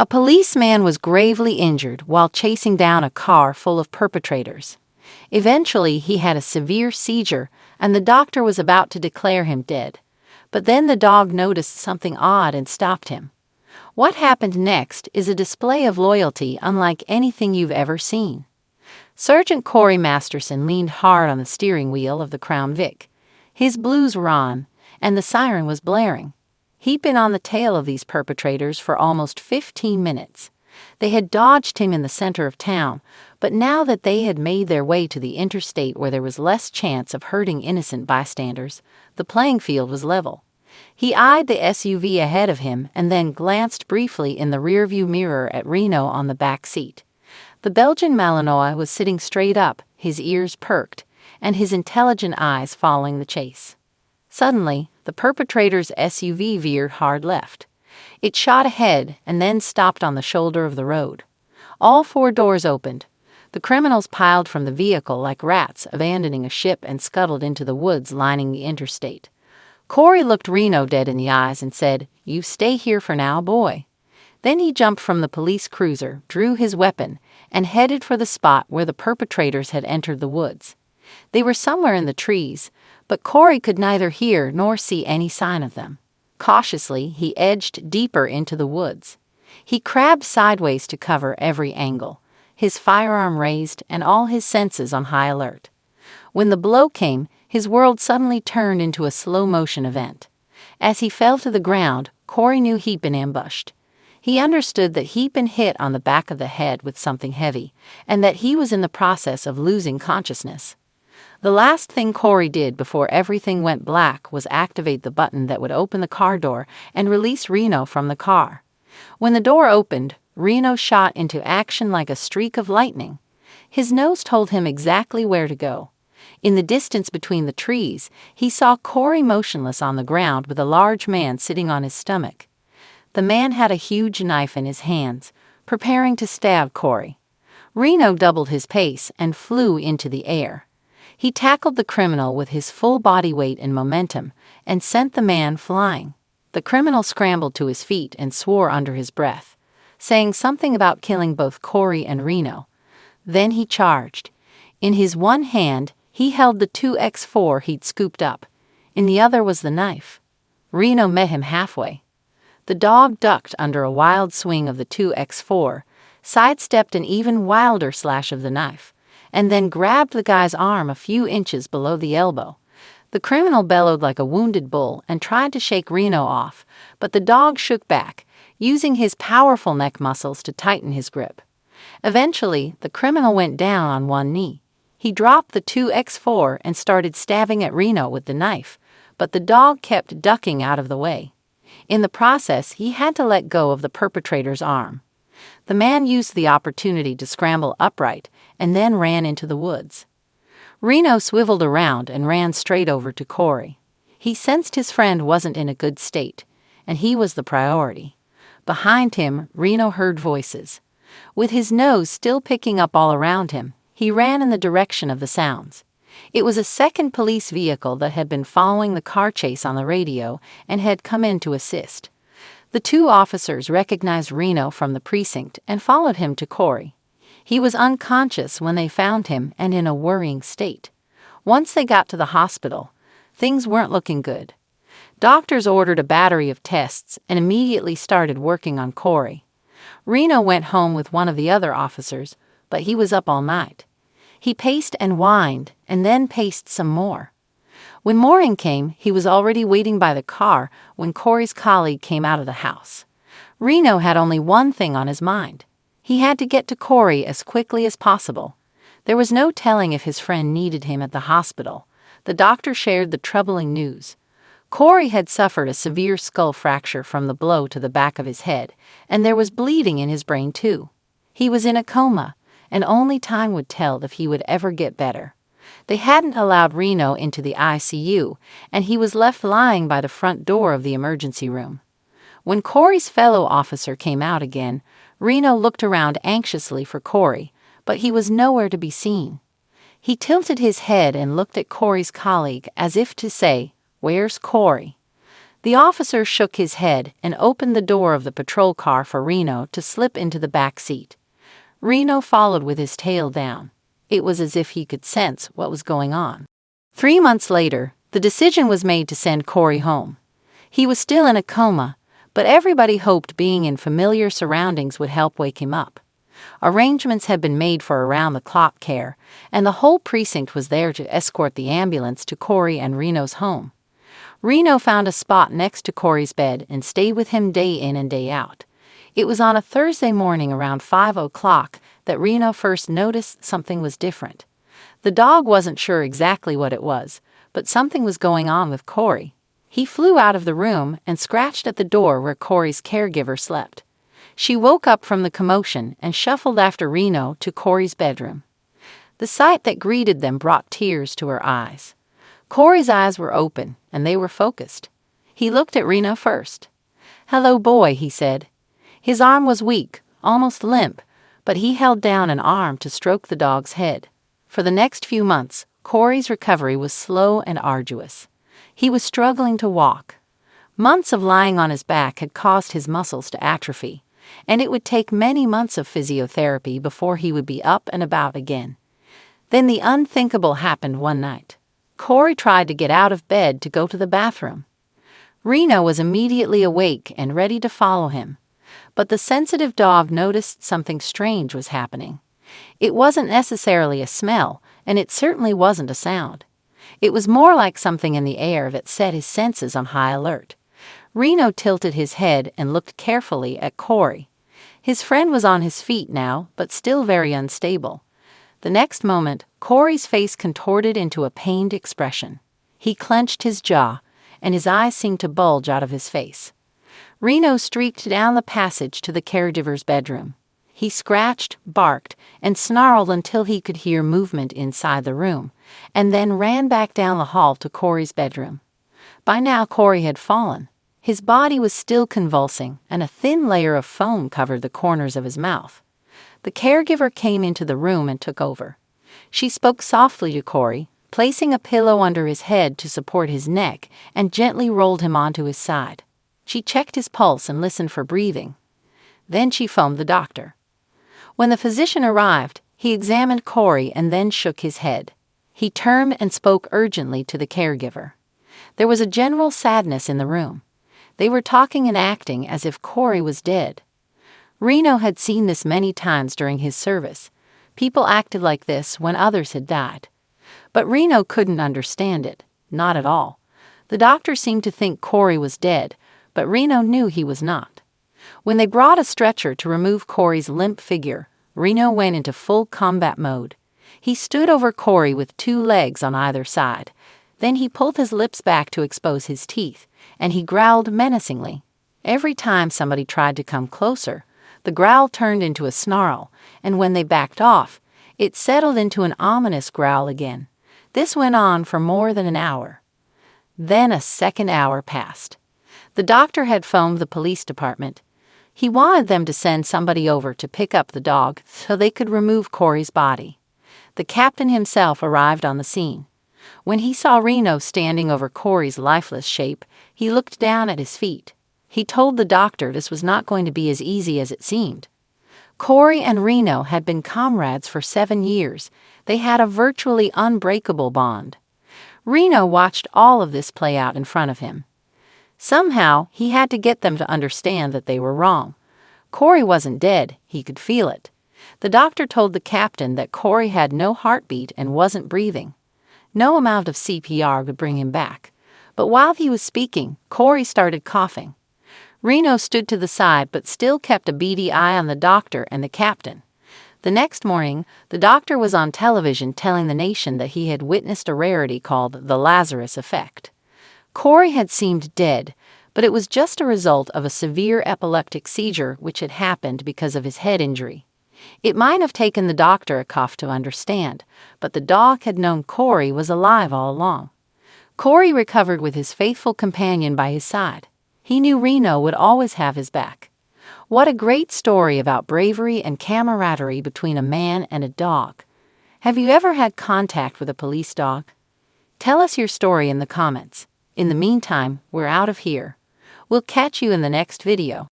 A policeman was gravely injured while chasing down a car full of perpetrators. Eventually, he had a severe seizure, and the doctor was about to declare him dead. But then the dog noticed something odd and stopped him. What happened next is a display of loyalty unlike anything you've ever seen. Sergeant Corey Masterson leaned hard on the steering wheel of the Crown Vic. His blues were on, and the siren was blaring. He'd been on the tail of these perpetrators for almost 15 minutes. They had dodged him in the center of town, but now that they had made their way to the interstate where there was less chance of hurting innocent bystanders, the playing field was level. He eyed the SUV ahead of him and then glanced briefly in the rearview mirror at Reno on the back seat. The Belgian Malinois was sitting straight up, his ears perked, and his intelligent eyes following the chase. Suddenly, the perpetrator's SUV veered hard left. It shot ahead and then stopped on the shoulder of the road. All four doors opened. The criminals piled from the vehicle like rats abandoning a ship and scuttled into the woods lining the interstate. Corey looked Reno dead in the eyes and said, "You stay here for now, boy." Then he jumped from the police cruiser, drew his weapon, and headed for the spot where the perpetrators had entered the woods. They were somewhere in the trees, but Corey could neither hear nor see any sign of them. Cautiously, he edged deeper into the woods. He crabbed sideways to cover every angle, his firearm raised and all his senses on high alert. When the blow came, his world suddenly turned into a slow-motion event. As he fell to the ground, Corey knew he'd been ambushed. He understood that he'd been hit on the back of the head with something heavy, and that he was in the process of losing consciousness. The last thing Corey did before everything went black was activate the button that would open the car door and release Reno from the car. When the door opened, Reno shot into action like a streak of lightning. His nose told him exactly where to go. In the distance between the trees, he saw Corey motionless on the ground with a large man sitting on his stomach. The man had a huge knife in his hands, preparing to stab Corey. Reno doubled his pace and flew into the air. He tackled the criminal with his full body weight and momentum and sent the man flying. The criminal scrambled to his feet and swore under his breath, saying something about killing both Corey and Reno. Then he charged. In his one hand, he held the .2x4 he'd scooped up. In the other was the knife. Reno met him halfway. The dog ducked under a wild swing of the .2x4, sidestepped an even wilder slash of the knife, and then grabbed the guy's arm a few inches below the elbow. The criminal bellowed like a wounded bull and tried to shake Reno off, but the dog shook back, using his powerful neck muscles to tighten his grip. Eventually, the criminal went down on one knee. He dropped the .2x4 and started stabbing at Reno with the knife, but the dog kept ducking out of the way. In the process, he had to let go of the perpetrator's arm. The man used the opportunity to scramble upright and then ran into the woods. Reno swiveled around and ran straight over to Corey. He sensed his friend wasn't in a good state, and he was the priority. Behind him, Reno heard voices. With his nose still picking up all around him, he ran in the direction of the sounds. It was a second police vehicle that had been following the car chase on the radio and had come in to assist. The two officers recognized Reno from the precinct and followed him to Corey. He was unconscious when they found him and in a worrying state. Once they got to the hospital, things weren't looking good. Doctors ordered a battery of tests and immediately started working on Corey. Reno went home with one of the other officers, but he was up all night. He paced and whined, and then paced some more. When morning came, he was already waiting by the car when Corey's colleague came out of the house. Reno had only one thing on his mind. He had to get to Corey as quickly as possible. There was no telling if his friend needed him at the hospital. The doctor shared the troubling news. Corey had suffered a severe skull fracture from the blow to the back of his head, and there was bleeding in his brain too. He was in a coma, and only time would tell if he would ever get better. They hadn't allowed Reno into the ICU, and he was left lying by the front door of the emergency room. When Corey's fellow officer came out again, Reno looked around anxiously for Corey, but he was nowhere to be seen. He tilted his head and looked at Corey's colleague as if to say, "Where's Corey?" The officer shook his head and opened the door of the patrol car for Reno to slip into the back seat. Reno followed with his tail down. It was as if he could sense what was going on. 3 months later, the decision was made to send Corey home. He was still in a coma, but everybody hoped being in familiar surroundings would help wake him up. Arrangements had been made for around-the-clock care, and the whole precinct was there to escort the ambulance to Corey and Reno's home. Reno found a spot next to Corey's bed and stayed with him day in and day out. It was on a Thursday morning around 5 o'clock that Reno first noticed something was different. The dog wasn't sure exactly what it was, but something was going on with Corey. He flew out of the room and scratched at the door where Corey's caregiver slept. She woke up from the commotion and shuffled after Reno to Corey's bedroom. The sight that greeted them brought tears to her eyes. Corey's eyes were open, and they were focused. He looked at Reno first. "Hello, boy," he said. His arm was weak, almost limp, but he held down an arm to stroke the dog's head. For the next few months, Corey's recovery was slow and arduous. He was struggling to walk. Months of lying on his back had caused his muscles to atrophy, and it would take many months of physiotherapy before he would be up and about again. Then the unthinkable happened one night. Corey tried to get out of bed to go to the bathroom. Reno was immediately awake and ready to follow him, but the sensitive dog noticed something strange was happening. It wasn't necessarily a smell, and it certainly wasn't a sound. It was more like something in the air that set his senses on high alert. Reno tilted his head and looked carefully at Corey. His friend was on his feet now, but still very unstable. The next moment, Corey's face contorted into a pained expression. He clenched his jaw, and his eyes seemed to bulge out of his face. Reno streaked down the passage to the caregiver's bedroom. He scratched, barked, and snarled until he could hear movement inside the room, and then ran back down the hall to Corey's bedroom. By now, Corey had fallen. His body was still convulsing, and a thin layer of foam covered the corners of his mouth. The caregiver came into the room and took over. She spoke softly to Corey, placing a pillow under his head to support his neck, and gently rolled him onto his side. She checked his pulse and listened for breathing. Then she phoned the doctor. When the physician arrived, he examined Corey and then shook his head. He turned and spoke urgently to the caregiver. There was a general sadness in the room. They were talking and acting as if Corey was dead. Reno had seen this many times during his service. People acted like this when others had died. But Reno couldn't understand it, not at all. The doctor seemed to think Corey was dead, but Reno knew he was not. When they brought a stretcher to remove Corey's limp figure, Reno went into full combat mode. He stood over Corey with 2 legs on either side. Then he pulled his lips back to expose his teeth, and he growled menacingly. Every time somebody tried to come closer, the growl turned into a snarl, and when they backed off, it settled into an ominous growl again. This went on for more than an hour. Then a second hour passed. The doctor had phoned the police department. He wanted them to send somebody over to pick up the dog so they could remove Corey's body. The captain himself arrived on the scene. When he saw Reno standing over Corey's lifeless shape, he looked down at his feet. He told the doctor this was not going to be as easy as it seemed. Corey and Reno had been comrades for 7 years. They had a virtually unbreakable bond. Reno watched all of this play out in front of him. Somehow, he had to get them to understand that they were wrong. Corey wasn't dead, he could feel it. The doctor told the captain that Corey had no heartbeat and wasn't breathing. No amount of CPR would bring him back. But while he was speaking, Corey started coughing. Reno stood to the side but still kept a beady eye on the doctor and the captain. The next morning, the doctor was on television telling the nation that he had witnessed a rarity called the Lazarus effect. Corey had seemed dead, but it was just a result of a severe epileptic seizure which had happened because of his head injury. It might have taken the doctor a cough to understand, but the dog had known Corey was alive all along. Corey recovered with his faithful companion by his side. He knew Reno would always have his back. What a great story about bravery and camaraderie between a man and a dog. Have you ever had contact with a police dog? Tell us your story in the comments. In the meantime, we're out of here. We'll catch you in the next video.